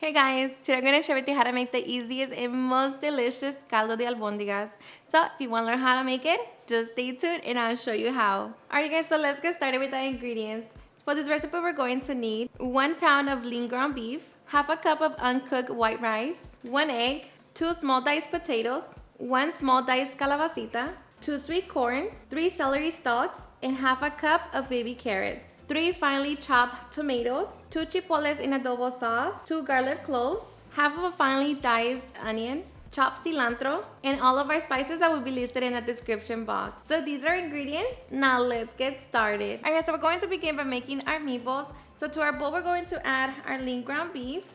Hey guys, today I'm going to share with you how to make the easiest and most delicious caldo de albóndigas. So if you want to learn how to make it, just stay tuned and I'll show you how. Alright guys, so let's get started with the ingredients. For this recipe we're going to need 1 pound of lean ground beef, half a cup of uncooked white rice, 1 egg, 2 small diced potatoes, 1 small diced calabacita, 2 sweet corns, 3 celery stalks, and half a cup of baby carrots. 3 finely chopped tomatoes, 2 chipotles in adobo sauce, 2 garlic cloves, half of a finely diced onion, chopped cilantro, and all of our spices that will be listed in the description box. So these are ingredients. Now let's get started. Alright, so we're going to begin by making our meatballs. So to our bowl, we're going to add our lean ground beef.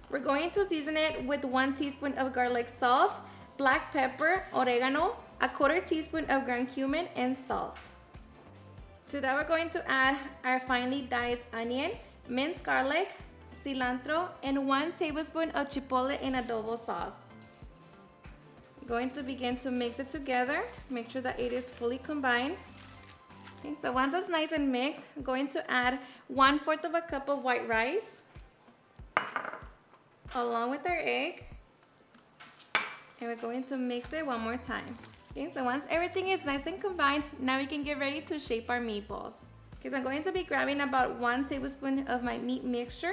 We're going to season it with 1 teaspoon of garlic salt, black pepper, oregano, a 1/4 teaspoon of ground cumin, and salt. To that, we're going to add our finely diced onion, minced garlic, cilantro, and 1 tablespoon of chipotle in adobo sauce. I'm going to begin to mix it together. Make sure that it is fully combined. Okay, so once it's nice and mixed, I'm going to add 1/4 of a cup of white rice, along with our egg. And we're going to mix it one more time. Okay, so once everything is nice and combined, now we can get ready to shape our meatballs. Okay, so I'm going to be grabbing about 1 tablespoon of my meat mixture,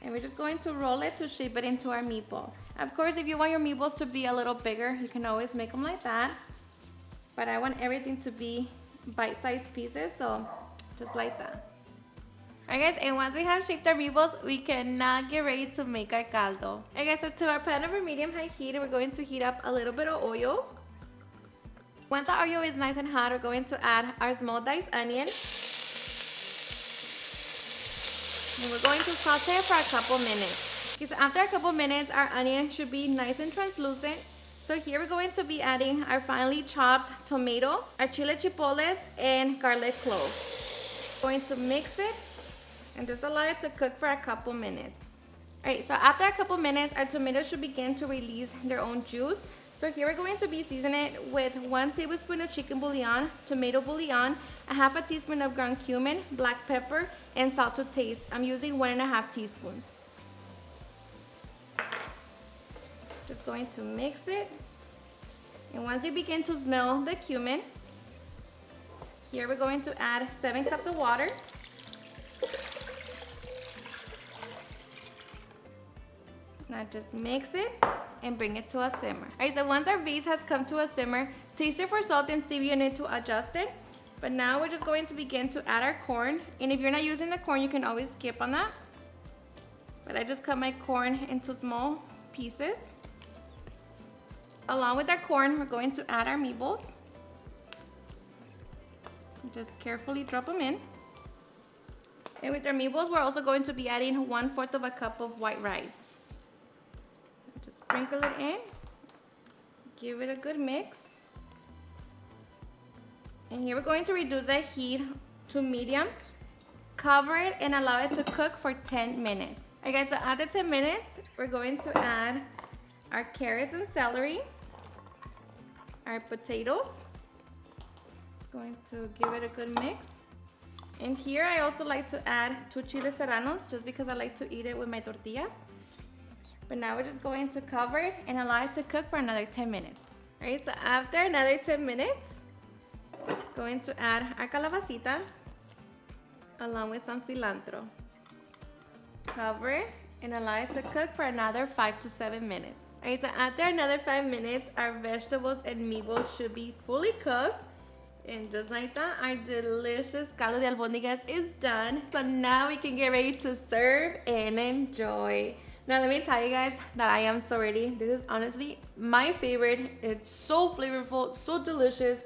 and we're just going to roll it to shape it into our meatball. Of course, if you want your meatballs to be a little bigger, you can always make them like that. But I want everything to be bite-sized pieces, so just like that. Alright guys, and once we have shaped our meatballs, we can now get ready to make our caldo. Alright guys, so to our pan over medium-high heat, we're going to heat up a little bit of oil. Once our oil is nice and hot, we're going to add our small diced onion. And we're going to saute it for a couple minutes. Okay, so after a couple minutes, our onion should be nice and translucent. So here we're going to be adding our finely chopped tomato, our chile chipotles, and garlic clove. Going to mix it and just allow it to cook for a couple minutes. Alright, so after a couple minutes, our tomatoes should begin to release their own juice. So here we're going to be seasoning it with 1 tablespoon of chicken bouillon, tomato bouillon, a half a teaspoon of ground cumin, black pepper, and salt to taste. I'm using 1.5 teaspoons. Just going to mix it. And once you begin to smell the cumin, here we're going to add 7 cups of water. Now just mix it and bring it to a simmer. Alright, so once our base has come to a simmer, taste it for salt and see if you need to adjust it. But now we're just going to begin to add our corn. And if you're not using the corn, you can always skip on that. But I just cut my corn into small pieces. Along with our corn, we're going to add our meatballs. Just carefully drop them in. And with our meatballs, we're also going to be adding 1/4 of a cup of white rice. Just sprinkle it in, give it a good mix. And here we're going to reduce the heat to medium, cover it, and allow it to cook for 10 minutes. Alright guys, so after 10 minutes, we're going to add our carrots and celery, our potatoes. Going to give it a good mix. And here I also like to add 2 chile serranos, just because I like to eat it with my tortillas. But now we're just going to cover it and allow it to cook for another 10 minutes. Alright, so after another 10 minutes, going to add our calabacita along with some cilantro. Cover it and allow it to cook for another 5 to 7 minutes. Alright, so after another 5 minutes, our vegetables and meatballs should be fully cooked. And just like that, our delicious caldo de albóndigas is done. So now we can get ready to serve and enjoy. Now let me tell you guys that I am so ready. This is honestly my favorite. It's so flavorful, so delicious.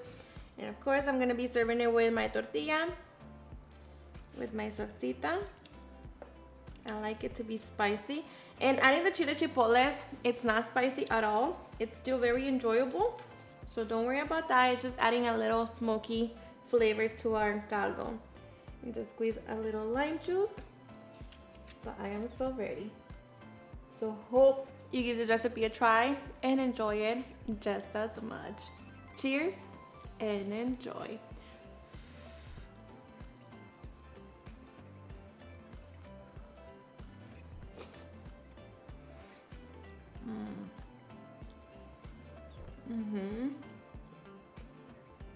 And of course, I'm gonna be serving it with my tortilla, with my salsita. I like it to be spicy. And adding the chile chipotles, it's not spicy at all. It's still very enjoyable. So don't worry about that. It's just adding a little smoky flavor to our caldo. And just squeeze a little lime juice. But I am so ready. So hope you give this recipe a try and enjoy it just as much. Cheers and enjoy.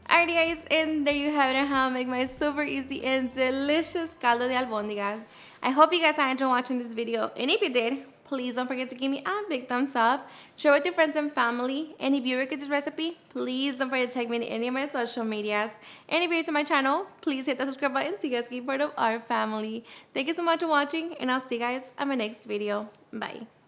Alrighty guys, and there you have it, how I make my super easy and delicious caldo de albóndigas. I hope you guys enjoyed watching this video, and if you did, please don't forget to give me a big thumbs up, share with your friends and family, and if you ever get this recipe, please don't forget to tag me in any of my social medias. And if you're new to my channel, please hit the subscribe button so you guys can be part of our family. Thank you so much for watching, and I'll see you guys on my next video. Bye.